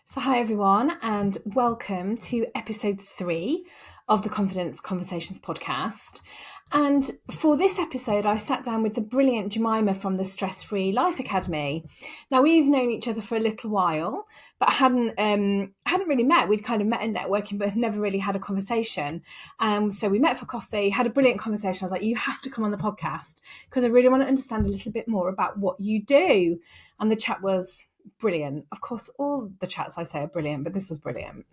So, hi everyone, and welcome to episode 3 of the Confidence Conversations podcast. And for this episode, I sat down with the brilliant Jemima from the Stress Free Life Academy. Now, we've known each other for a little while, but hadn't really met. We'd kind of met in networking, but had never really had a conversation. So we met for coffee, had a brilliant conversation. I was like, "You have to come on the podcast because I really want to understand a little bit more about what you do." And the chat was brilliant. Of course, all the chats I say are brilliant, but this was brilliant.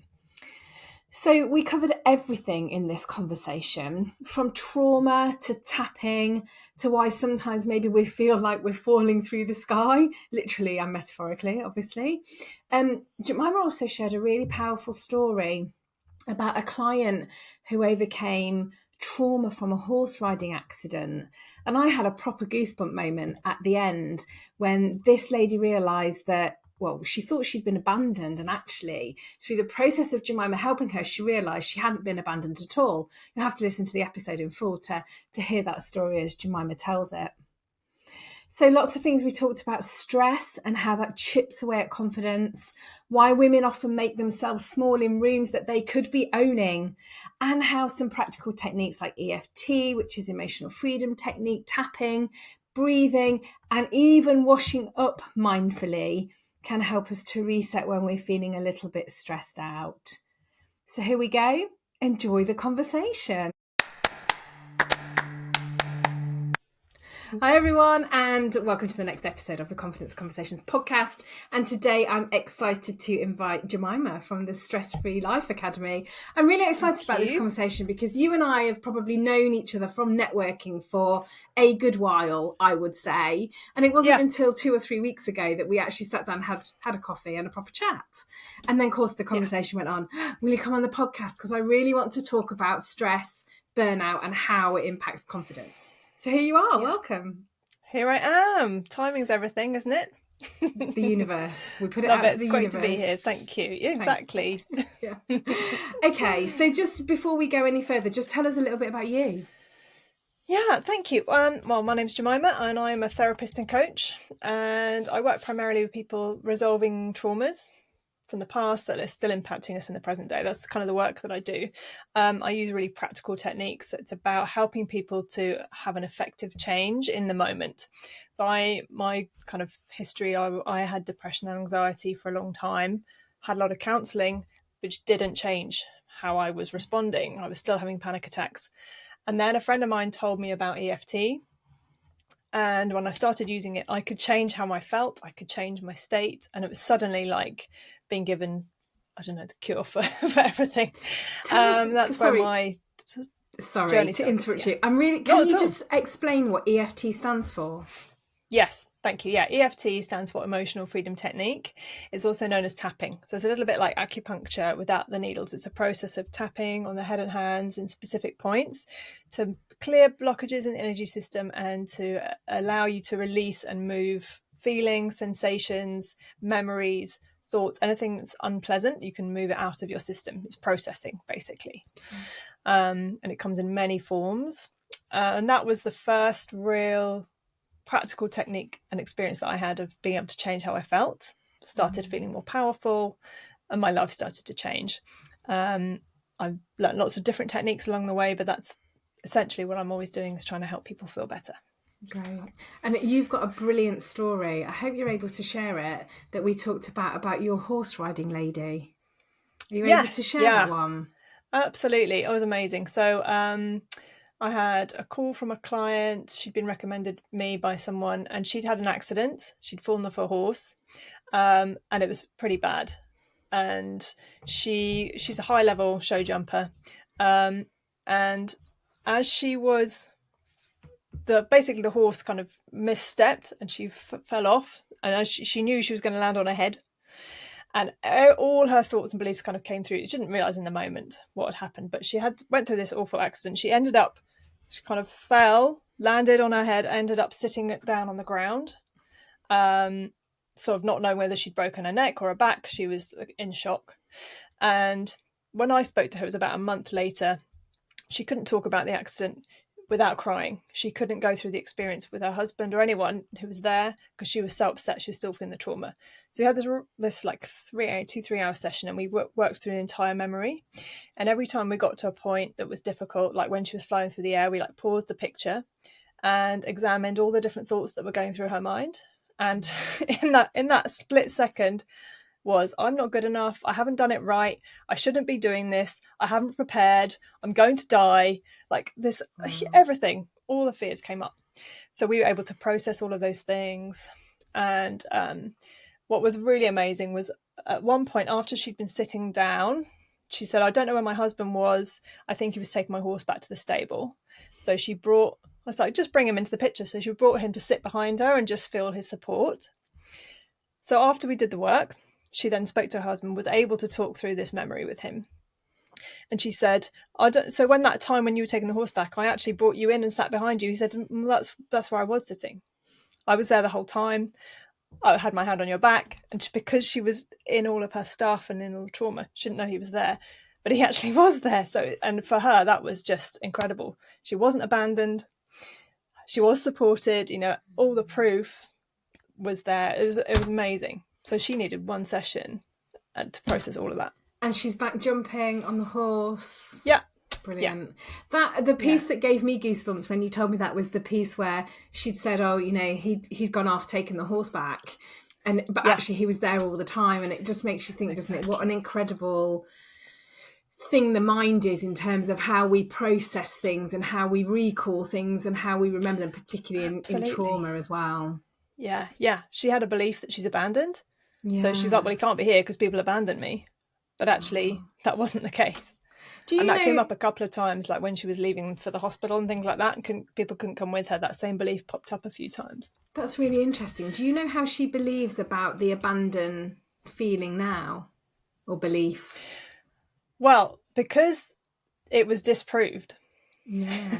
So we covered everything in this conversation, from trauma to tapping to why sometimes maybe we feel like we're falling through the sky, literally and metaphorically, obviously. Jemima also shared a really powerful story about a client who overcame trauma from a horse riding accident. And I had a proper goosebump moment at the end when this lady realised that, well, she thought she'd been abandoned. And actually, through the process of Jemima helping her, she realised she hadn't been abandoned at all. You'll have to listen to the episode in full to hear that story as Jemima tells it. So lots of things we talked about: stress and how that chips away at confidence, why women often make themselves small in rooms that they could be owning, and how some practical techniques like EFT, which is emotional freedom technique, tapping, breathing, and even washing up mindfully can help us to reset when we're feeling a little bit stressed out. So here we go. Enjoy the conversation. Hi everyone, and welcome to the next episode of the Confidence Conversations podcast. And today I'm excited to invite Jemima from the Stress Free Life Academy. I'm really excited about this conversation because you and I have probably known each other from networking for a good while, I would say. And it wasn't until 2 or 3 weeks ago that we actually sat down and had a coffee and a proper chat. And then, of course, the conversation went on, will you come on the podcast? Because I really want to talk about stress, burnout, and how it impacts confidence. So here you are. Welcome. Here I am. Timing's everything, isn't it? The universe. We put it Love out it. to the It's great universe. to be here. Thank you. Exactly. Yeah. Okay, so just before we go any further, just tell us a little bit about you. Yeah, thank you. Well, my name's Jemima and I'm a therapist and coach, and I work primarily with people resolving traumas from the past that are still impacting us in the present day. That's kind of the work that I do. I use really practical techniques. It's about helping people to have an effective change in the moment. So my kind of history, I had depression and anxiety for a long time, had a lot of counselling, which didn't change how I was responding. I was still having panic attacks. And then a friend of mine told me about EFT. And when I started using it, I could change how I felt. I could change my state. And it was suddenly like being given, I don't know, the cure for everything. That's where my journey to interrupt you. I'm really. Can you just explain what EFT stands for? Yes, thank you. Yeah, EFT stands for Emotional Freedom Technique. It's also known as tapping. So it's a little bit like acupuncture without the needles. It's a process of tapping on the head and hands in specific points to clear blockages in the energy system and to allow you to release and move feelings, sensations, memories, thoughts, anything that's unpleasant. You can move it out of your system. It's processing, basically. And it comes in many forms. And that was the first real practical technique and experience that I had of being able to change how I felt. Started feeling more powerful and my life started to change. I've learned lots of different techniques along the way, but that's essentially what I'm always doing, is trying to help people feel better. Great. And you've got a brilliant story. I hope you're able to share it, that we talked about your horse riding lady. Are you able to share that one? Absolutely. It was amazing. So I had a call from a client. She'd been recommended me by someone and she'd had an accident. She'd fallen off a horse and it was pretty bad. And she's a high level show jumper. And as she was, basically the horse kind of misstepped and she fell off. And as she knew she was going to land on her head. And all her thoughts and beliefs kind of came through. She didn't realise in the moment what had happened, but she went through this awful accident. She kind of fell, landed on her head, ended up sitting down on the ground, sort of not knowing whether she'd broken her neck or her back. She was in shock. And when I spoke to her, it was about a month later. She couldn't talk about the accident. without crying. She couldn't go through the experience with her husband or anyone who was there because she was so upset. She was still feeling the trauma. So we had this like 3 hour session, and we worked through the entire memory. And every time we got to a point that was difficult, like when she was flying through the air, we like paused the picture and examined all the different thoughts that were going through her mind. And in that split second was, I'm not good enough, I haven't done it right, I shouldn't be doing this, I haven't prepared, I'm going to die, like this, everything, all the fears came up. So we were able to process all of those things. And what was really amazing was at one point, after she'd been sitting down, she said, I don't know where my husband was, I think he was taking my horse back to the stable. So I was like, just bring him into the picture. So she brought him to sit behind her and just feel his support. So after we did the work, she then spoke to her husband, was able to talk through this memory with him. And she said, so when that time when you were taking the horse back, I actually brought you in and sat behind you. He said, well, that's where I was sitting. I was there the whole time. I had my hand on your back. And because she was in all of her stuff and in all the trauma, she didn't know he was there. But he actually was there. So, and for her, that was just incredible. She wasn't abandoned. She was supported. All the proof was there. It was amazing. So she needed one session to process all of that. And she's back jumping on the horse. Yeah. Brilliant. Yeah. The piece that gave me goosebumps when you told me that was the piece where she'd said, he'd gone off taking the horse back. But actually he was there all the time. And it just makes you think, doesn't it, what an incredible thing the mind is in terms of how we process things and how we recall things and how we remember them, particularly in trauma as well. Yeah. She had a belief that she's abandoned. Yeah. So she's like, well, he can't be here because people abandoned me. But actually, that wasn't the case. And that came up a couple of times, like when she was leaving for the hospital and things like that, and people couldn't come with her. That same belief popped up a few times. That's really interesting. Do you know how she believes about the abandon feeling now, or belief? Well, because it was disproved. Yeah.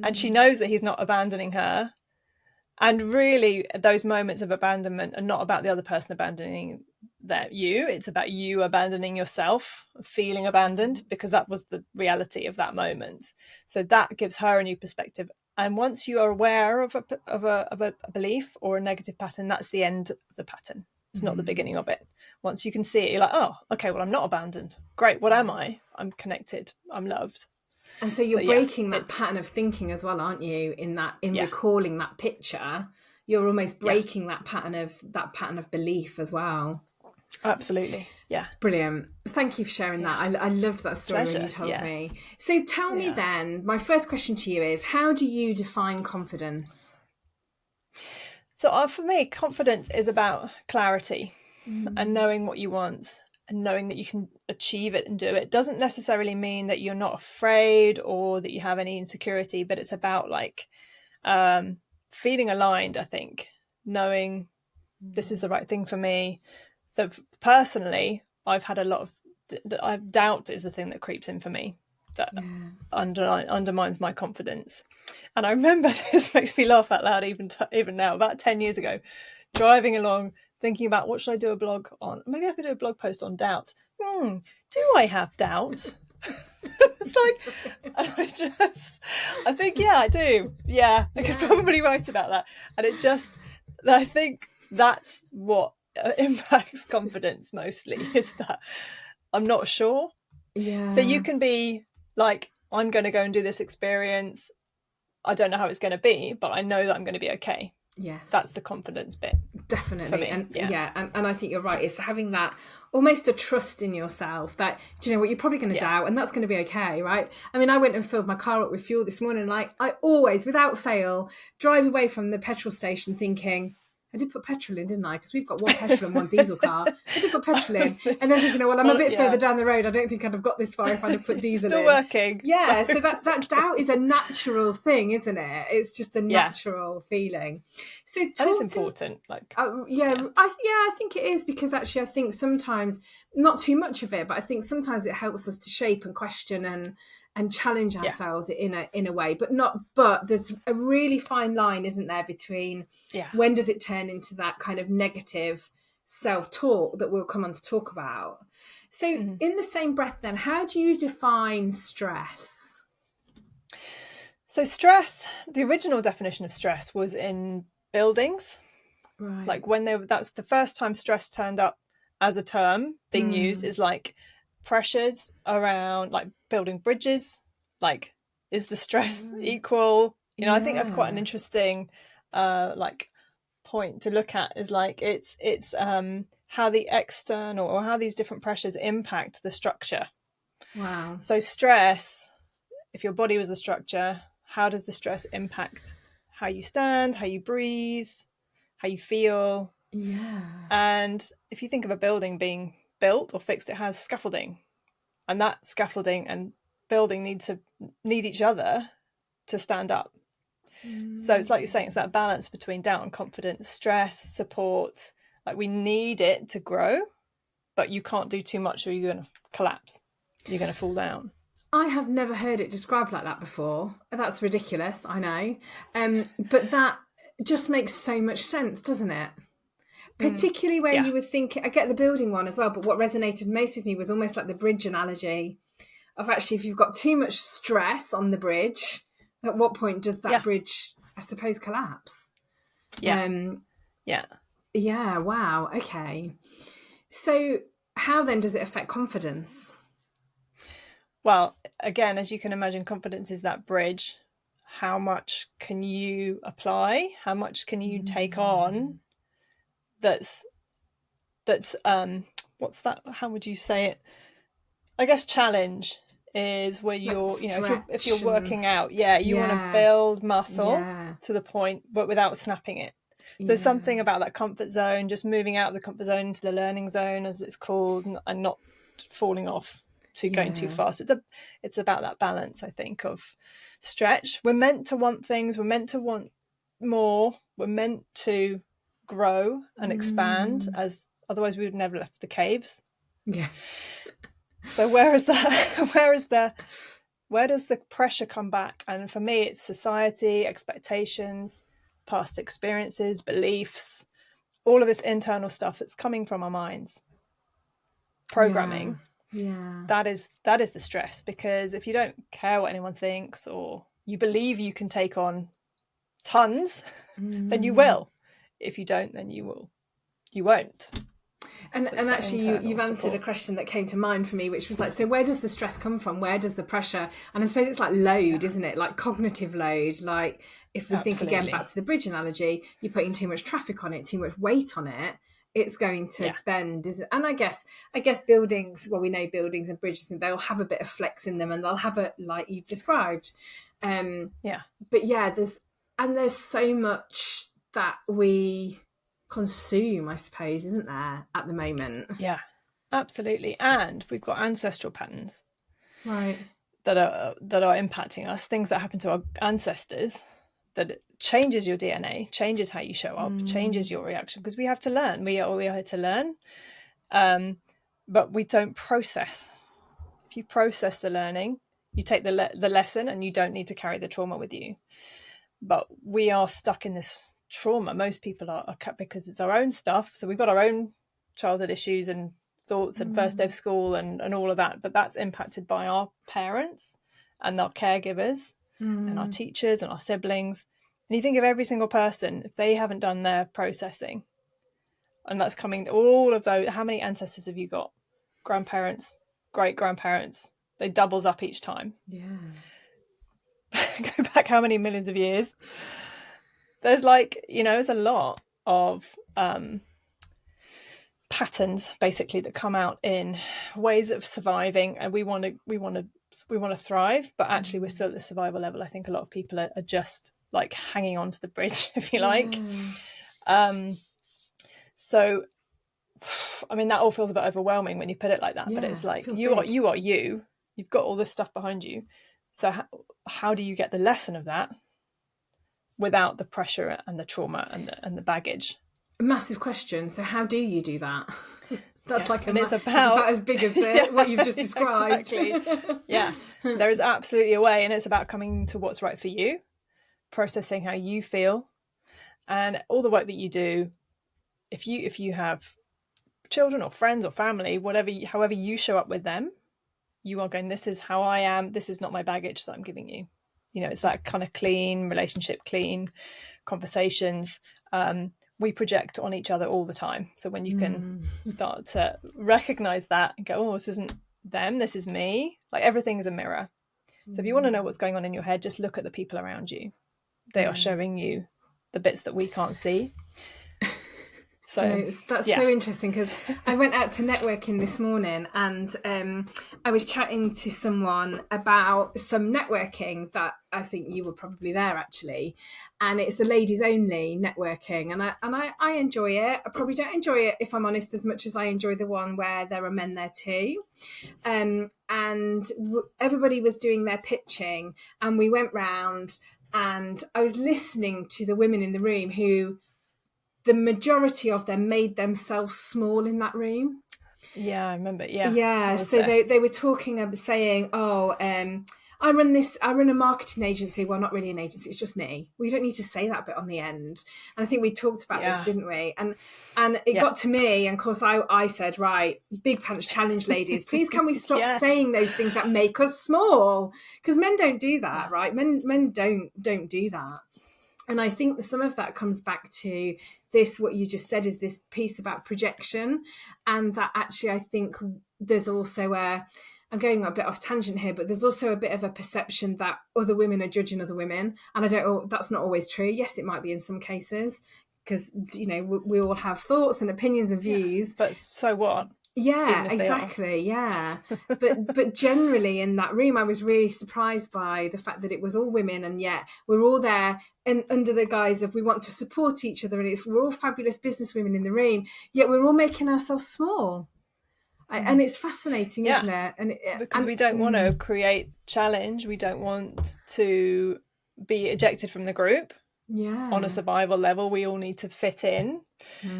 And she knows that he's not abandoning her. And really, those moments of abandonment are not about the other person abandoning you. It's about you abandoning yourself, feeling abandoned, because that was the reality of that moment. So that gives her a new perspective. And once you are aware of a belief or a negative pattern, that's the end of the pattern. It's not the beginning of it. Once you can see it, you're like, oh, okay, well, I'm not abandoned. Great. What am I? I'm connected. I'm loved. And so you're breaking that pattern of thinking as well, aren't you? In recalling that picture, you're almost breaking that pattern of belief as well. Absolutely. Yeah. Brilliant. Thank you for sharing that. I loved that story when you told me. So tell me then, my first question to you is, how do you define confidence? So for me, confidence is about clarity and knowing what you want and knowing that you can achieve it and do it. It doesn't necessarily mean that you're not afraid or that you have any insecurity, but it's about like feeling aligned, I think, knowing this is the right thing for me. So personally, I've had a lot of doubt is the thing that creeps in for me that undermines my confidence. And I remember, this makes me laugh out loud even now, about 10 years ago, driving along, thinking about what should I do a blog on? Maybe I could do a blog post on doubt. Do I have doubt? It's like, I think, I do. Yeah, I could probably write about that. And I think that's what impacts confidence mostly, is that I'm not sure. Yeah. So you can be like, I'm going to go and do this experience. I don't know how it's going to be, but I know that I'm going to be okay. Yes. That's the confidence bit. Definitely. And and I think you're right. It's having that almost a trust in yourself that, do you know what, you're probably going to doubt and that's going to be okay, right? I mean, I went and filled my car up with fuel this morning. Like, I always, without fail, drive away from the petrol station thinking, I did put petrol in, didn't I? Because we've got one petrol and one diesel car. I did put petrol in. And then thinking, I'm a bit further down the road. I don't think I'd have got this far if I'd have put diesel Still in. Working. Yeah, so that doubt is a natural thing, isn't it? It's just a natural feeling. So that is important. I think it is, because actually I think sometimes, not too much of it, but I think sometimes it helps us to shape and question and challenge ourselves in a way, but there's a really fine line, isn't there, between when does it turn into that kind of negative self-talk that we'll come on to talk about. So in the same breath then, how do you define stress? So stress, the original definition of stress was in buildings. Right. Like that's the first time stress turned up as a term being used, is like pressures around like building bridges. Like, is the stress equal? You know, I think that's quite an interesting like point to look at, is like it's how the external or how these different pressures impact the structure. Wow. So stress, if your body was the structure, how does the stress impact how you stand, how you breathe, how you feel? Yeah. And if you think of a building being built or fixed, it has scaffolding, and that scaffolding and building need each other to stand up. So it's like you're saying, it's that balance between doubt and confidence, stress, support. Like, we need it to grow, but you can't do too much or you're going to collapse. You're going to fall down. I have never heard it described like that before. That's ridiculous, I know. But that just makes so much sense, doesn't it? Particularly where you would think, I get the building one as well, but what resonated most with me was almost like the bridge analogy of, actually, if you've got too much stress on the bridge, at what point does that bridge, I suppose, collapse? Yeah, wow, okay. So how then does it affect confidence? Well, again, as you can imagine, confidence is that bridge. How much can you apply? How much can you take on? That's what's that? How would you say it? I guess challenge is where you're, you know, if you're working out, you want to build muscle to the point, but without snapping it. So something about that comfort zone, just moving out of the comfort zone into the learning zone, as it's called, and not falling off to going too fast. It's about that balance, I think, of stretch. We're meant to want things. We're meant to want more. We're meant to grow and expand, as otherwise we would never left the caves. Yeah. So where does the pressure come back? And for me, it's society, expectations, past experiences, beliefs, all of this internal stuff that's coming from our minds. Programming. That is the stress, because if you don't care what anyone thinks, or you believe you can take on tons, then you will. If you don't, then you won't. And actually, you've answered a question that came to mind for me, which was like, so where does the stress come from? Where does the pressure? And I suppose it's like load, isn't it? Like cognitive load. Like, if we think again back to the bridge analogy, you're putting too much traffic on it, too much weight on it, it's going to bend, isn't it? And I guess buildings, well, we know buildings and bridges, and they'll have a bit of flex in them, and they'll have it like you've described. But there's so much that we consume, I suppose, isn't there, at the moment? Yeah, absolutely. And we've got ancestral patterns, right, that are impacting us, things that happen to our ancestors, that changes your DNA, changes how you show up, changes your reaction, because we have to learn. We are here to learn, but we don't process. If you process the learning, you take the lesson, and you don't need to carry the trauma with you. But we are stuck in this trauma. Most people are because it's our own stuff. So we've got our own childhood issues and thoughts and first day of school and all of that. But that's impacted by our parents and our caregivers and our teachers and our siblings. And you think of every single person, if they haven't done their processing, and that's coming, all of those, how many ancestors have you got? Grandparents, great grandparents, they doubles up each time. Go back how many millions of years? There's there's a lot of patterns basically that come out in ways of surviving, and we want to thrive, but actually we're still at the survival level. I think a lot of people are just like hanging on to the bridge, if you like. So I mean, that all feels a bit overwhelming when you put it like that, but it's like you are you've got all this stuff behind you. So how do you get the lesson of that without the pressure and the trauma and the baggage? Massive question. So how do you do that? That's it's about as big as what you've just described. Exactly. There is absolutely a way, and it's about coming to what's right for you, processing how you feel, and all the work that you do. If you have children or friends or family, however you show up with them, you are going, this is how I am. This is not my baggage that I'm giving you. it's that kind of clean relationship, clean conversations. We project on each other all the time. So when you can start to recognize that and go, oh, this isn't them, this is me. Like everything is a mirror. So if you want to know what's going on in your head, just look at the people around you. They are showing you the bits that we can't see. So that's so interesting, because I went out to networking this morning, and I was chatting to someone about some networking that I think you were probably there actually, and it's a ladies only networking, and I enjoy it. I probably don't enjoy it, if I'm honest, as much as I enjoy the one where there are men there too. And everybody was doing their pitching, and we went round, and I was listening to the women in the room who, the majority of them made themselves small in that room. Yeah, I remember. So they were talking and saying, I run a marketing agency. Well, not really an agency, it's just me. We don't need to say that bit on the end. And I think we talked about this, didn't we? And it got to me, and of course I said, right, big pants challenge, ladies, please can we stop saying those things that make us small? Because men don't do that, right? Men don't do that. And I think some of that comes back to this, what you just said, is this piece about projection. And that actually, I think there's also I'm going a bit off tangent here, but there's also a bit of a perception that other women are judging other women. And that's not always true. Yes, it might be in some cases, because, we all have thoughts and opinions and views. But so what? Yeah, exactly. Yeah. But generally in that room, I was really surprised by the fact that it was all women, and yet we're all there and under the guise of we want to support each other, and we're all fabulous business women in the room, yet we're all making ourselves small. And it's fascinating, isn't it? Because we don't want to create challenge. We don't want to be ejected from the group. Yeah. On a survival level, we all need to fit in.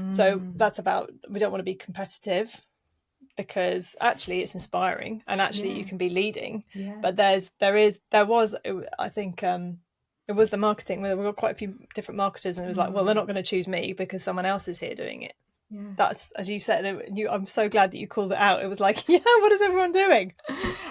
So that's about, we don't want to be competitive, because actually it's inspiring, and actually you can be leading. But there was I think it was the marketing, where we've got quite a few different marketers, and it was like, well, they're not going to choose me because someone else is here doing it. That's, as you said, I'm so glad that you called it out. It was like, what is everyone doing?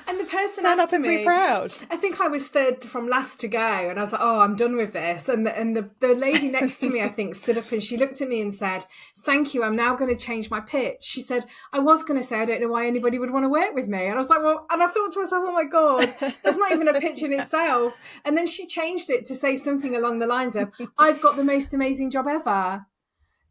And the person stand after up and me, be proud. I think I was third from last to go, and I was like, oh, I'm done with this. And the lady next to me, I think, stood up and she looked at me and said, thank you, I'm now going to change my pitch. She said, I was going to say, I don't know why anybody would want to work with me. And I was like, well, and I thought to myself, oh my God, that's not even a pitch in itself. And then she changed it to say something along the lines of, I've got the most amazing job ever.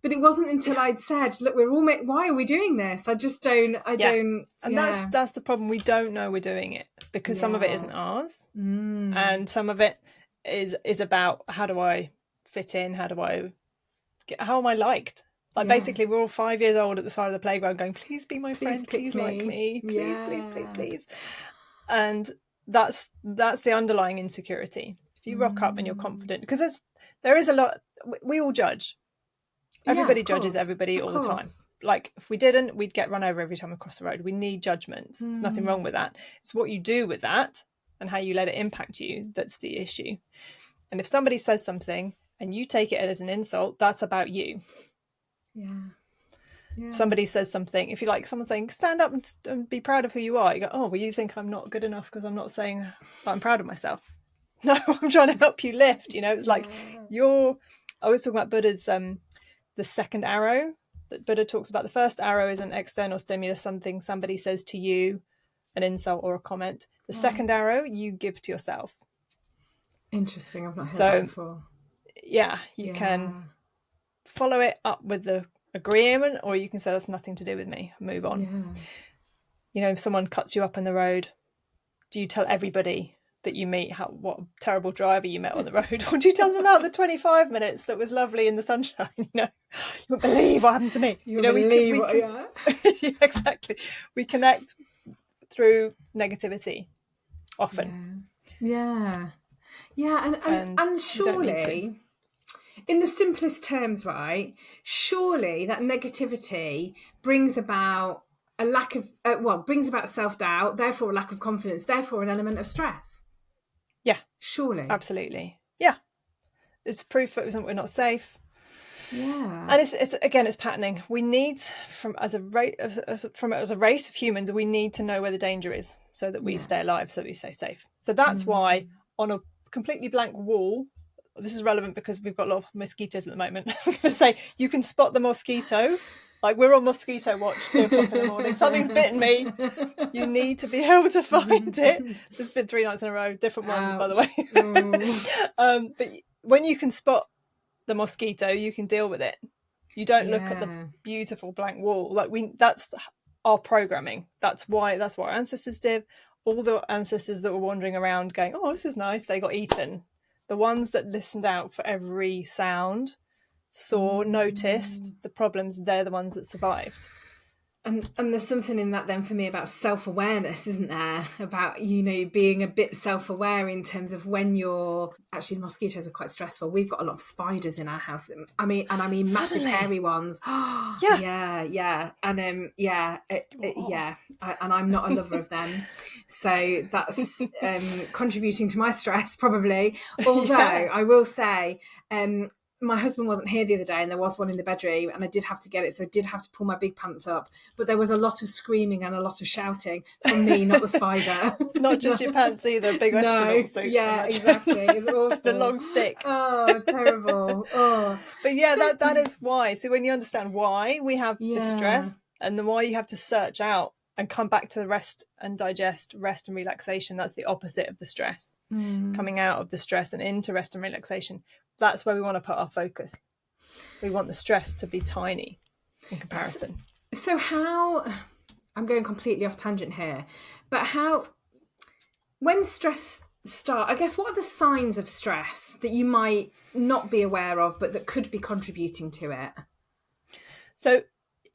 But it wasn't until I'd said, look, we're all why are we doing this? I just don't, don't. And that's the problem. We don't know we're doing it, because some of it isn't ours. And some of it is about, how do I fit in? How am I liked? Like basically we're all 5 years old at the side of the playground going, please be my friend, please like me, please. And that's the underlying insecurity. If you rock up and you're confident, because there is a lot, we all judge. Everybody judges everybody all the time. Like if we didn't, we'd get run over every time we cross the road. We need judgment. There's nothing wrong with that. It's what you do with that and how you let it impact you that's the issue. And if somebody says something and you take it as an insult, that's about you. If somebody says something, if you like someone saying, stand up and be proud of who you are, you go, oh, well, you think I'm not good enough because I'm not saying that I'm proud of myself. No, I'm trying to help you lift. It's like I was talking about Buddha's the second arrow that Buddha talks about. The first arrow is an external stimulus, something somebody says to you, an insult or a comment. The second arrow you give to yourself. Interesting. I've not heard that before. You can follow it up with the agreement, or you can say that's nothing to do with me, move on. If someone cuts you up on the road, do you tell everybody that you meet what a terrible driver you met on the road, or do you tell them about the 25 minutes that was lovely in the sunshine? You won't believe what happened to me. Exactly. We connect through negativity often. And surely, in the simplest terms, right, surely that negativity brings about a lack of brings about self-doubt, therefore a lack of confidence, therefore an element of stress. Surely. Absolutely. It's proof that we're not safe. And it's patterning. We need, as a race of humans, we need to know where the danger is so that we stay alive, so that we stay safe. So that's why on a completely blank wall, this is relevant because we've got a lot of mosquitoes at the moment. I'm going to say you can spot the mosquito. Like, we're on mosquito watch, 2:00 in the morning. Something's bitten me. You need to be able to find it. This has been 3 nights in a row, different ones, by the way. But when you can spot the mosquito, you can deal with it. You don't look at the beautiful blank wall. Like, that's our programming. That's what our ancestors did. All the ancestors that were wandering around going, oh, this is nice, they got eaten. The ones that listened out for every sound, noticed the problems, they're the ones that survived. And there's something in that then for me about self-awareness, isn't there? About, being a bit self-aware in terms of when actually, mosquitoes are quite stressful. We've got a lot of spiders in our house. I mean massive hairy ones. Yeah. And and I'm not a lover of them. So that's contributing to my stress probably. Although I will say, my husband wasn't here the other day and there was one in the bedroom and I did have to get it. So I did have to pull my big pants up. But there was a lot of screaming and a lot shouting from me, not the spider. Not just your pants either, big astronaut suit. Yeah, exactly. It's awful. The long stick. Oh, terrible. Oh. But that is why. So when you understand why we have the stress and the why you have to search out and come back to the rest and digest, rest and relaxation, that's the opposite of the stress. Coming out of the stress and into rest and relaxation. That's where we want to put our focus. We want the stress to be tiny in comparison. So how, I'm going completely off tangent here, but when stress starts, I guess, what are the signs of stress that you might not be aware of, but that could be contributing to it? So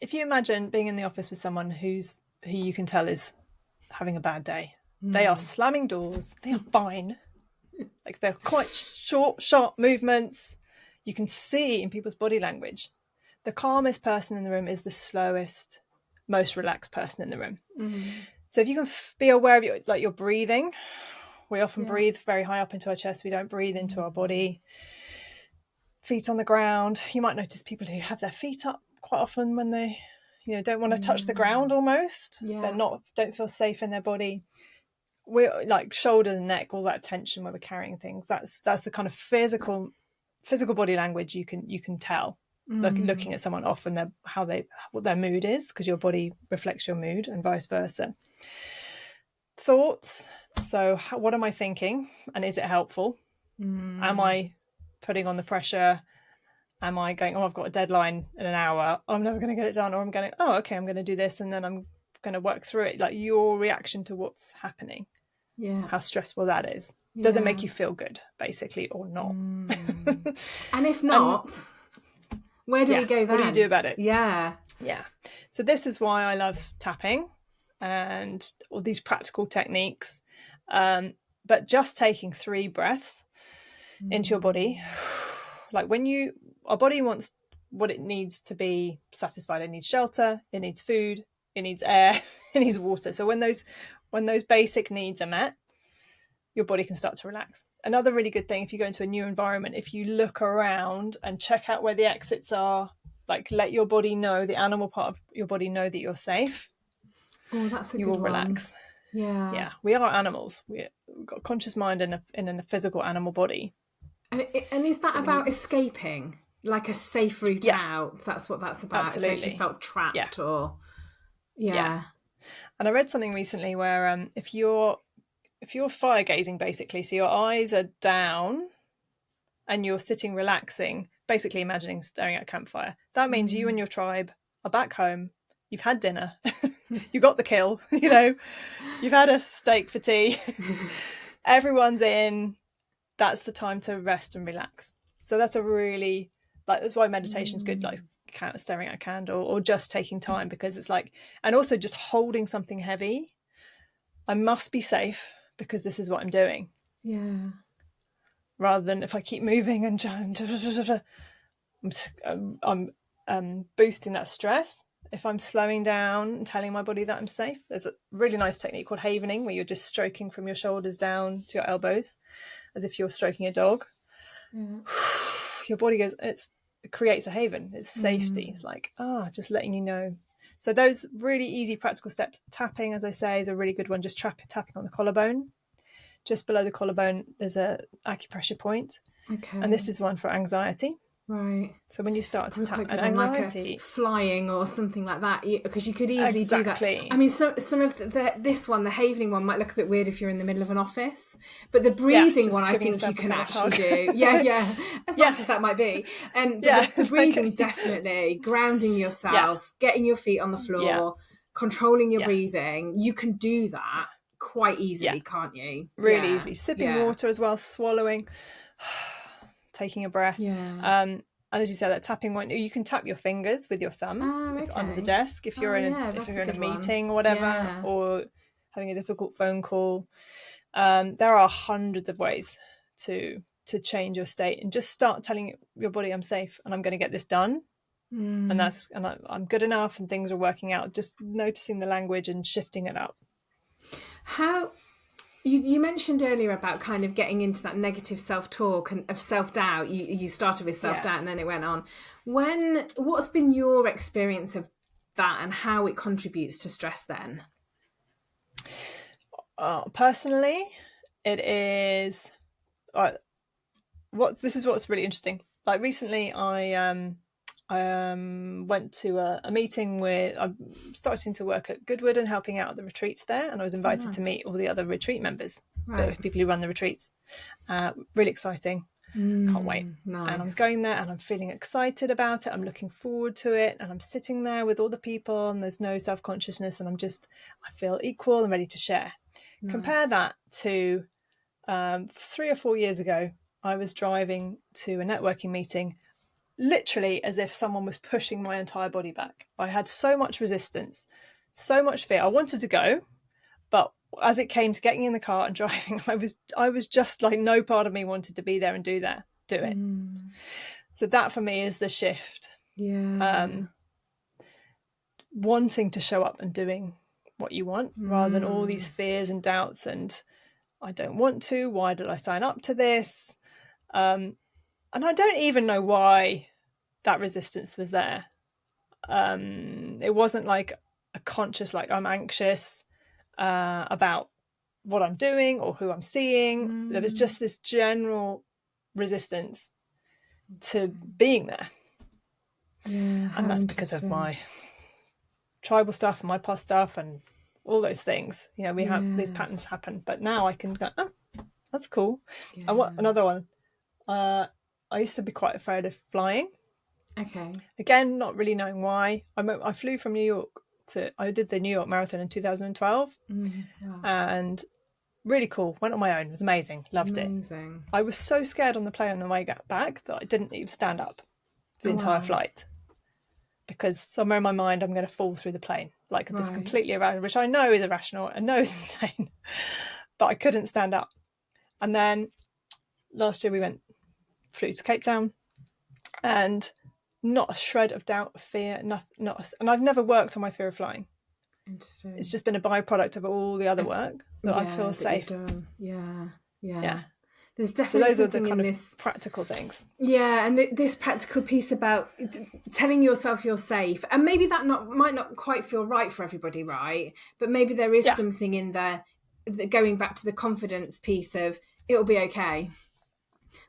if you imagine being in the office with someone who you can tell is having a bad day, they are slamming doors, they are fine. Like, they're quite short, sharp movements. You can see in people's body language. The calmest person in the room is the slowest, most relaxed person in the room. So if you can be aware of your breathing, we often breathe very high up into our chest. We don't breathe into our body. Feet on the ground. You might notice people who have their feet up quite often when they, don't want to touch the ground almost. They're don't feel safe in their body. We're like shoulder and neck, all that tension where we're carrying things. That's the kind of physical body language you can tell. Looking at someone often, what their mood is, because your body reflects your mood and vice versa. Thoughts. So what am I thinking, and is it helpful? Am I putting on the pressure? Am I going, I've got a deadline in an hour, I'm never going to get it done, or I'm going, I'm going to do this and then I'm going to work through it. Like, your reaction to what's happening, how stressful that is. Does it make you feel good, basically, or not? And if not, where do we go then? What do you do about it? Yeah. So this is why I love tapping and all these practical techniques. But just taking 3 breaths into your body, like our body wants what it needs to be satisfied. It needs shelter, it needs food, it needs air, it needs water. So when those basic needs are met, your body can start to relax. Another really good thing, if you go into a new environment, if you look around and check out where the exits are, like, let your body know, the animal part of your body know that you're safe. Oh, that's a good one. You will relax. Yeah. We are animals. We've got a conscious mind and a physical animal body. And is that about escaping? Like a safe route out? That's what that's about. Absolutely. So if you felt trapped or... Yeah. And I read something recently where if you're fire gazing, basically, so your eyes are down and you're sitting relaxing, basically imagining staring at a campfire, that means you and your tribe are back home, you've had dinner, you got the kill, you've had a steak for tea, everyone's in, that's the time to rest and relax. So that's a really, that's why meditation's good, like staring at a candle or just taking time, because it's like, and also just holding something heavy. I must be safe because this is what I'm doing. Yeah. Rather than if I keep moving and I'm boosting that stress. If I'm slowing down and telling my body that I'm safe, there's a really nice technique called havening, where you're just stroking from your shoulders down to your elbows as if you're stroking a dog. Your body goes, it creates a haven. It's safety. It's like, just letting you know. So those really easy practical steps. Tapping, as I say, is a really good one. Just tapping on the collarbone. just below the collarbone, there's a acupressure point. Okay. And this is one for anxiety. Right. So when you start to tap an anxiety, like a flying or something like that, because you could easily do that. Exactly. I mean, some of this one, the Havening one, might look a bit weird if you're in the middle of an office, but the breathing one, I think you can actually do. Yeah, as nice as that might be. But the breathing, definitely grounding yourself, getting your feet on the floor, controlling your breathing. You can do that quite easily, can't you? Really easy. Sipping water as well, swallowing. Taking a breath. And as you said, that tapping one, you can tap your fingers with your thumb under the desk if you're in a meeting or whatever, or having a difficult phone call. There are hundreds of ways to change your state and just start telling your body, I'm safe and I'm going to get this done. And I'm good enough and things are working out. Just noticing the language and shifting it up. How you mentioned earlier about kind of getting into that negative self-talk and of self-doubt. You started with self-doubt and then it went on. What's been your experience of that and how it contributes to stress then? Personally, it is this is what's really interesting. Like recently I went to a meeting with, I'm starting to work at Goodwood and helping out at the retreats there, and I was invited to meet all the other retreat members, the people who run the retreats. Really exciting. Can't wait. Nice. And I'm going there and I'm feeling excited about it. I'm looking forward to it, and I'm sitting there with all the people and there's no self-consciousness, and I feel equal and ready to share. Nice. Compare that to 3 or 4 years ago. I was driving to a networking meeting, literally as if someone was pushing my entire body back. I had so much resistance, so much fear. I wanted to go, but as it came to getting in the car and driving, I was just like, no part of me wanted to be there and do it. So that for me is the shift. Wanting to show up and doing what you want rather than all these fears and doubts and I don't want to, why did I sign up to this? And I don't even know why that resistance was there. It wasn't like a conscious, like I'm anxious about what I'm doing or who I'm seeing. There was just this general resistance to being there. And that's because of my tribal stuff and my past stuff and all those things. We have these patterns happen. But now I can go, oh, that's cool. And what another one? I used to be quite afraid of flying. Okay. Again, not really knowing why. I flew from New York I did the New York Marathon in 2012. And really cool. Went on my own. It was amazing. Loved it. I was so scared on the plane on the way back that I didn't even stand up for the entire flight. Because somewhere in my mind, I'm going to fall through the plane. Like this completely irrational, which I know is irrational and know is insane. But I couldn't stand up. And then last year flew to Cape Town, and not a shred of doubt, fear, nothing. And I've never worked on my fear of flying. Interesting. It's just been a byproduct of all the other work that I feel safe. Yeah. There's definitely those are the kind of practical things. Yeah, and this practical piece about telling yourself you're safe, and maybe that might not quite feel right for everybody, right? But maybe there is something in there, going back to the confidence piece of it'll be okay.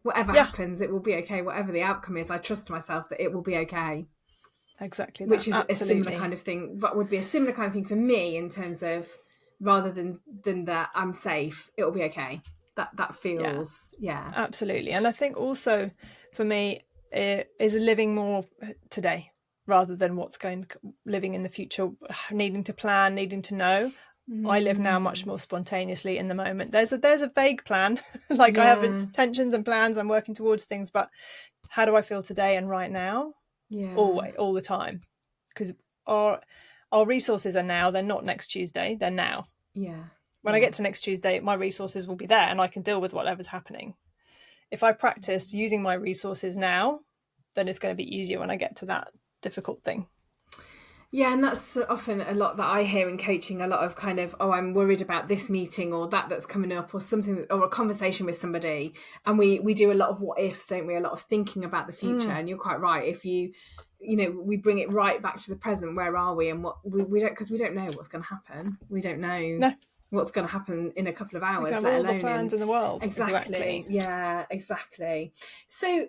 Whatever happens, it will be okay. Whatever the outcome is, I trust myself that it will be okay. Exactly. Which is a similar kind of thing, but would be a similar kind of thing for me in terms of rather than that I'm safe, it'll be okay. That feels, Absolutely. And I think also for me, it is living more today rather than living in the future, needing to plan, needing to know. I live now much more spontaneously in the moment. There's a vague plan, I have intentions and plans. I'm working towards things, but how do I feel today and right now? Always, all the time, because our resources are now. They're not next Tuesday. They're now. When I get to next Tuesday, my resources will be there, and I can deal with whatever's happening. If I practiced using my resources now, then it's going to be easier when I get to that difficult thing. Yeah, and that's often a lot that I hear in coaching, a lot of kind of, I'm worried about this meeting or that's coming up or something, or a conversation with somebody. And we do a lot of what ifs, don't we? A lot of thinking about the future. And you're quite right. If we bring it right back to the present, where are we? And what we don't, because we don't know what's going to happen. We don't know. No. what's going to happen in a couple of We hours, can have let all alone the plans in the world. exactly. Yeah, exactly. So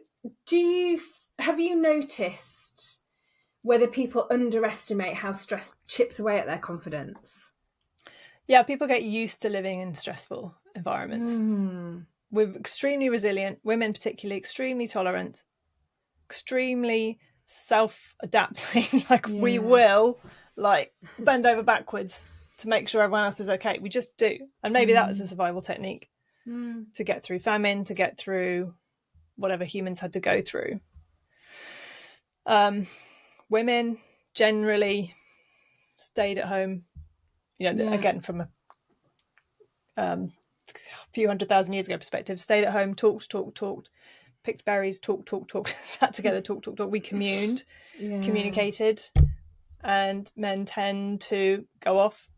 have you noticed whether people underestimate how stress chips away at their confidence? Yeah, people get used to living in stressful environments. We're extremely resilient, women particularly, extremely tolerant, extremely self-adapting. Like we will like bend over backwards to make sure everyone else is okay. We just do. And maybe that was a survival technique to get through famine, to get through whatever humans had to go through. Women generally stayed at home, again, from a few 100,000 years ago perspective, stayed at home, talked, picked berries, talked, sat together, talked. We communed, communicated, and men tend to go off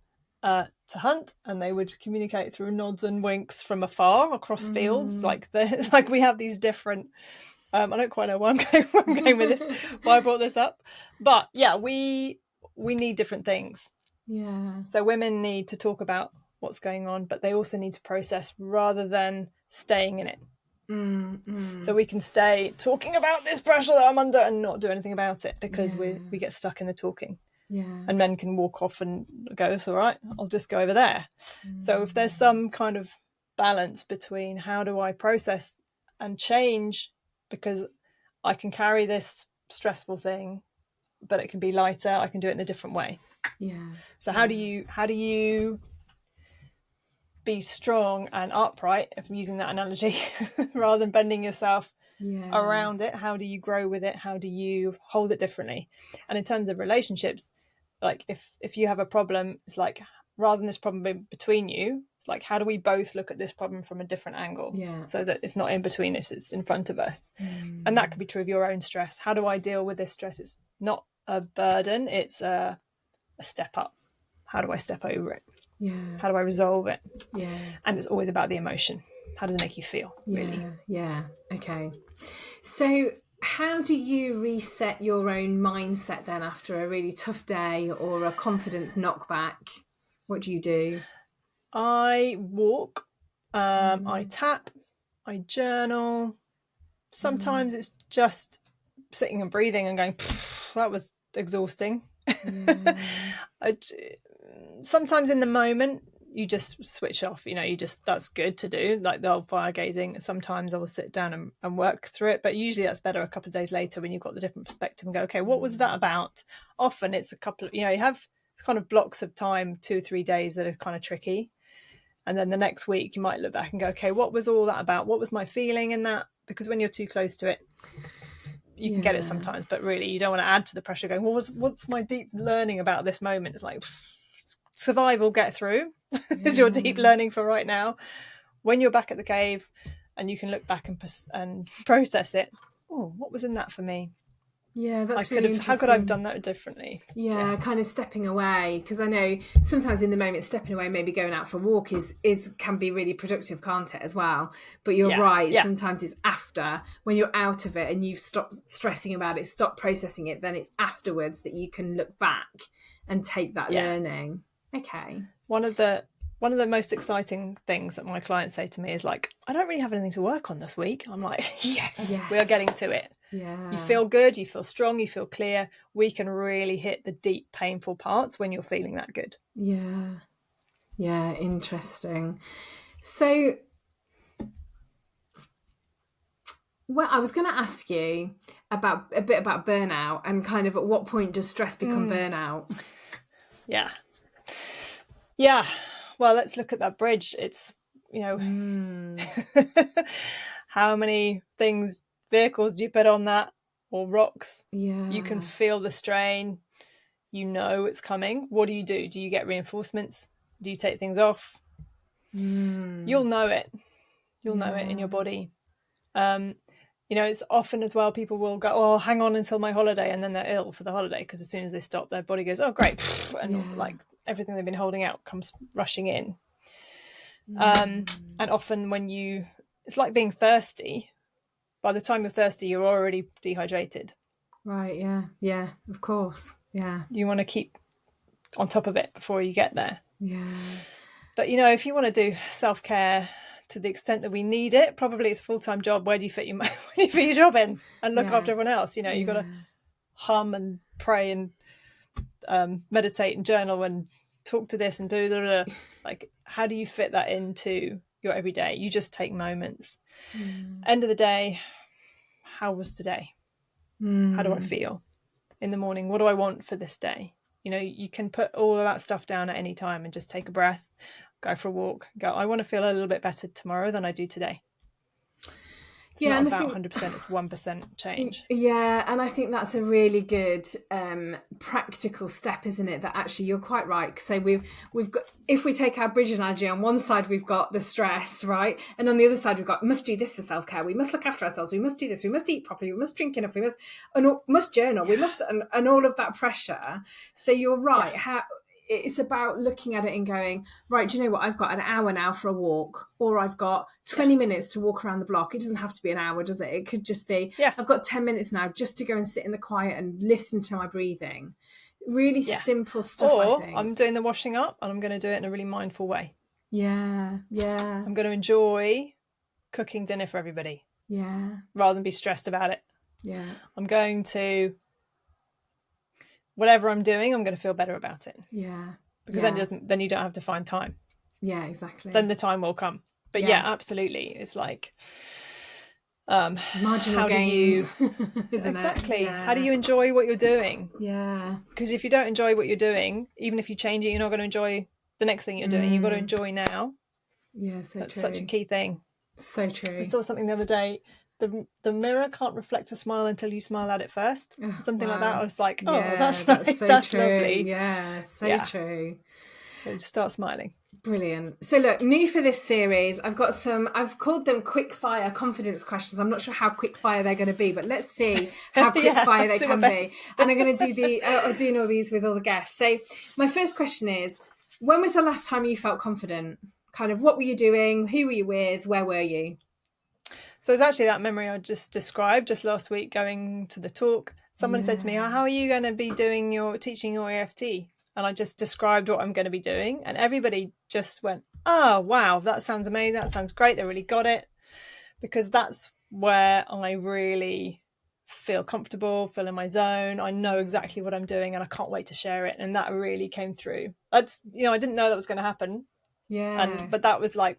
to hunt, and they would communicate through nods and winks from afar across fields. Like we have these different. I don't quite know where I'm going with this, why I brought this up, but yeah, we need different things. Yeah. So women need to talk about what's going on, but they also need to process rather than staying in it. So we can stay talking about this pressure that I'm under and not do anything about it, because we get stuck in the talking. Yeah. And men can walk off and go, it's all right, I'll just go over there. So if there's some kind of balance between how do I process and change, because I can carry this stressful thing, but it can be lighter, I can do it in a different way. Yeah. So how do you be strong and upright, if I'm using that analogy, rather than bending yourself around it? How do you grow with it? How do you hold it differently? And in terms of relationships, like if you have a problem, it's like, rather than this problem being between you, it's like, how do we both look at this problem from a different angle, so that it's not in between us, it's in front of us. And that could be true of your own stress. How do I deal with this stress? It's not a burden, it's a step up. How do I step over it? How do I resolve it? And it's always about the emotion. How does it make you feel, really? Okay. So how do you reset your own mindset then after a really tough day or a confidence knockback? What do you do? I walk, I tap, I journal. Sometimes it's just sitting and breathing and going, that was exhausting. Sometimes in the moment you just switch off, that's good to do, like the old fire gazing. Sometimes I will sit down and work through it, but usually that's better a couple of days later when you've got the different perspective and go, okay, what was that about? Often it's a couple of, you have kind of blocks of time, 2 or 3 days that are kind of tricky, and then the next week you might look back and go, okay, what was all that about? What was my feeling in that? Because when you're too close to it, you can get it sometimes, but really you don't want to add to the pressure going, well, what's my deep learning about this moment? It's like, survival, get through is your deep learning for right now. When you're back at the cave and you can look back and process it, oh, what was in that for me? That's really interesting. How could I have done that differently? Kind of stepping away, because I know sometimes in the moment stepping away, maybe going out for a walk can be really productive, can't it, as well? But you're right, sometimes it's after, when you're out of it and you've stopped stressing about it, stopped processing it, then it's afterwards that you can look back and take that learning. Okay. One of the most exciting things that my clients say to me is like, I don't really have anything to work on this week. I'm like, yes. We are getting to it. You feel good, you feel strong, you feel clear. We can really hit the deep, painful parts when you're feeling that good. Interesting. So, well, I was going to ask you about a bit about burnout and kind of at what point does stress become burnout? Well, let's look at that bridge. It's, how many vehicles do you put on that, or rocks? You can feel the strain, it's coming. What do? Do you get reinforcements? Do you take things off? You'll know it in your body. It's often as well, people will go, oh, hang on until my holiday, and then they're ill for the holiday, because as soon as they stop, their body goes, oh great, and like everything they've been holding out comes rushing in. And often it's like being thirsty. By the time you're thirsty, you're already dehydrated. Right, yeah, of course, yeah. You want to keep on top of it before you get there. But, you know, if you want to do self-care to the extent that we need it, probably it's a full-time job. Where do you fit your job in and look after everyone else? You know, you've got to hum and pray and meditate and journal and talk to this and do the like, how do you fit that into your everyday? You just take moments. End of the day, how was today? How do I feel in the morning? What do I want for this day? You know, you can put all of that stuff down at any time and just take a breath, go for a walk, go, I want to feel a little bit better tomorrow than I do today. It's not about 100%, it's 1% change. Yeah, and I think that's a really good practical step, isn't it? That actually you're quite right. So we've got, if we take our bridge analogy, on one side we've got the stress, right? And on the other side we've got, must do this for self-care, we must look after ourselves, we must do this, we must eat properly, we must drink enough, we must journal, we must, and all of that pressure. So you're right. How it's about looking at it and going, right, do you know what? I've got an hour now for a walk, or I've got 20 minutes to walk around the block. It doesn't have to be an hour, does it? It could just be, I've got 10 minutes now just to go and sit in the quiet and listen to my breathing. Really simple stuff, or, I think. I'm doing the washing up and I'm going to do it in a really mindful way. Yeah. I'm going to enjoy cooking dinner for everybody. Yeah. Rather than be stressed about it. Yeah. I'm going to, whatever I'm doing, I'm going to feel better about it. Yeah. Because then you don't have to find time. Yeah, exactly. Then the time will come. But absolutely. It's like, marginal gains, isn't exactly. it? Yeah. How do you enjoy what you're doing? Yeah. Because if you don't enjoy what you're doing, even if you change it, you're not going to enjoy the next thing you're doing. You've got to enjoy now. Yeah, so That's true. such a key thing. So true. I saw something the other day. The mirror can't reflect a smile until you smile at it first. Something like that. I was like, that's so true. Lovely. Yeah, so true. So just start smiling. Brilliant. So look, new for this series, I've called them quick fire confidence questions. I'm not sure how quick fire they're going to be, but let's see how quick fire they can be. And I'm going to do doing all these with all the guests. So my first question is, when was the last time you felt confident? Kind of what were you doing? Who were you with? Where were you? So it's actually that memory I just described just last week going to the talk. Someone said to me, how are you going to be teaching your EFT? And I just described what I'm going to be doing. And everybody just went, oh, wow, that sounds amazing. That sounds great. They really got it. Because that's where I really feel comfortable, feel in my zone. I know exactly what I'm doing and I can't wait to share it. And that really came through. I didn't know that was going to happen. Yeah. But that was like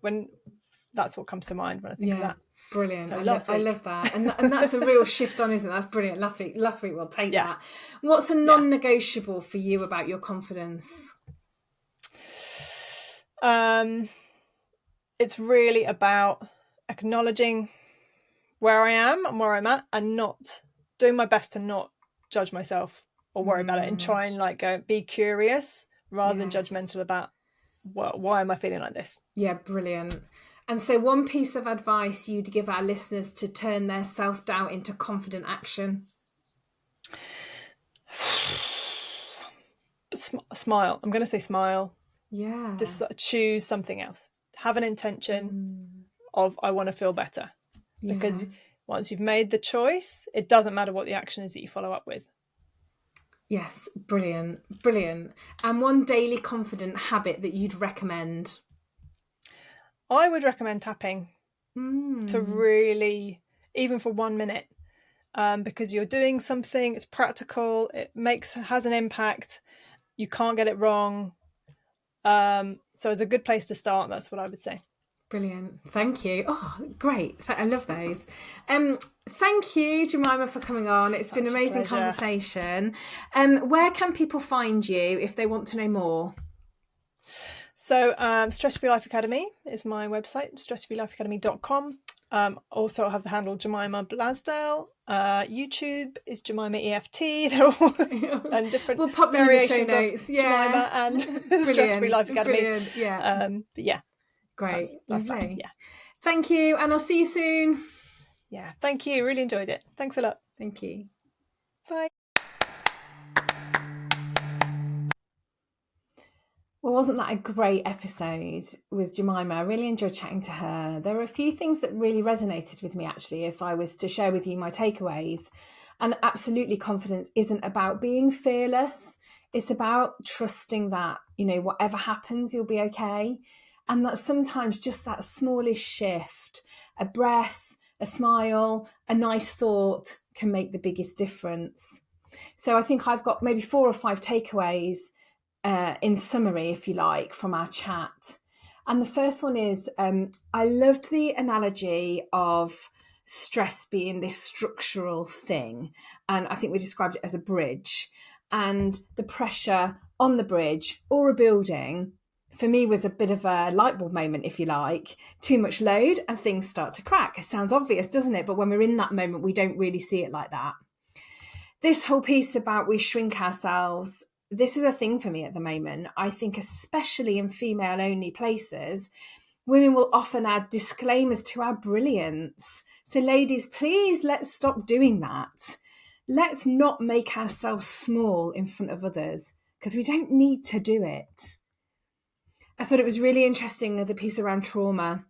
that's what comes to mind when I think of that. Brilliant. So I love that. And that's a real shift on, isn't it? That's brilliant. Last week we'll take that. What's a non-negotiable for you about your confidence? It's really about acknowledging where I am and where I'm at, and not doing my best to not judge myself or worry about it, and try and be curious rather than judgmental about why am I feeling like this? Yeah, brilliant. And so one piece of advice you'd give our listeners to turn their self-doubt into confident action? Smile. I'm going to say smile. Yeah. Just choose something else. Have an intention of, I want to feel better. Yeah. Because once you've made the choice, it doesn't matter what the action is that you follow up with. Yes, brilliant. Brilliant. And one daily confident habit that you'd recommend? I would recommend tapping to really, even for 1 minute, because you're doing something, it's practical, it has an impact, you can't get it wrong. So it's a good place to start. That's what I would say. Brilliant. Thank you. Oh, great. I love those. Thank you, Jemima, for coming on. It's been an amazing conversation. Where can people find you if they want to know more? So Stress Free Life Academy is my website, stressfreelifeacademy.com. Also I have the handle Jemima Blazdell. YouTube is Jemima EFT. They're all and different we'll pop them variations in the show notes. of Jemima and Stress Free Life Academy. Brilliant. Yeah. But yeah. Great. That's Lovely. that. Yeah. Thank you, and I'll see you soon. Yeah. Thank you. Really enjoyed it. Thanks a lot. Thank you. Bye. Well, wasn't that a great episode with Jemima? I really enjoyed chatting to her. There are a few things that really resonated with me, actually, if I was to share with you my takeaways. And absolutely, confidence isn't about being fearless. It's about trusting that, whatever happens, you'll be okay. And that sometimes just that smallest shift, a breath, a smile, a nice thought can make the biggest difference. So I think I've got maybe 4 or 5 takeaways in summary, if you like, from our chat. And the first one is I loved the analogy of stress being this structural thing. And I think we described it as a bridge. And the pressure on the bridge or a building, for me, was a bit of a light bulb moment, if you like. Too much load and things start to crack. It sounds obvious, doesn't it? But when we're in that moment, we don't really see it like that. This whole piece about we shrink ourselves, this is a thing for me at the moment. I think especially in female only places, women will often add disclaimers to our brilliance. So ladies, please, let's stop doing that. Let's not make ourselves small in front of others because we don't need to do it. I thought it was really interesting, the piece around trauma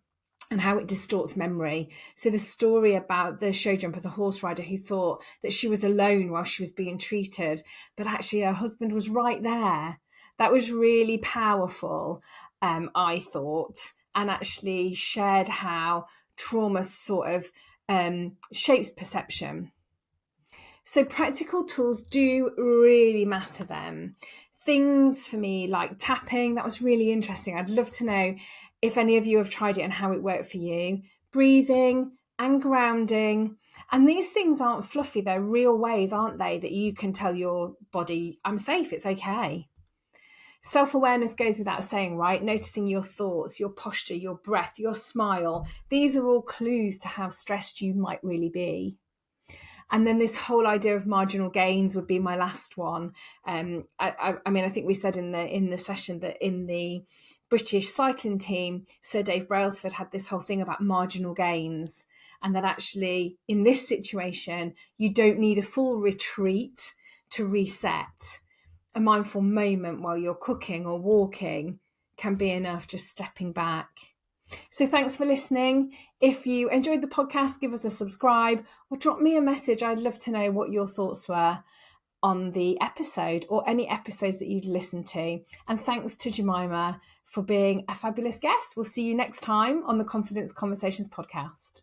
and how it distorts memory. So the story about the show jumper, the horse rider, who thought that she was alone while she was being treated, but actually her husband was right there. That was really powerful, I thought, and actually shared how trauma sort of shapes perception. So practical tools do really matter then. Things for me like tapping, that was really interesting. I'd love to know if any of you have tried it and how it worked for you. Breathing and grounding. And these things aren't fluffy, they're real ways, aren't they, that you can tell your body, I'm safe, it's okay. Self-awareness goes without saying, right? Noticing your thoughts, your posture, your breath, your smile. These are all clues to how stressed you might really be. And then this whole idea of marginal gains would be my last one. I mean, I think we said in the session that in the British cycling team, Sir Dave Brailsford had this whole thing about marginal gains, and that actually in this situation, you don't need a full retreat to reset. A mindful moment while you're cooking or walking can be enough, just stepping back. So thanks for listening. If you enjoyed the podcast, give us a subscribe or drop me a message. I'd love to know what your thoughts were on the episode or any episodes that you'd listened to. And thanks to Jemima for being a fabulous guest. We'll see you next time on the Confidence Conversations podcast.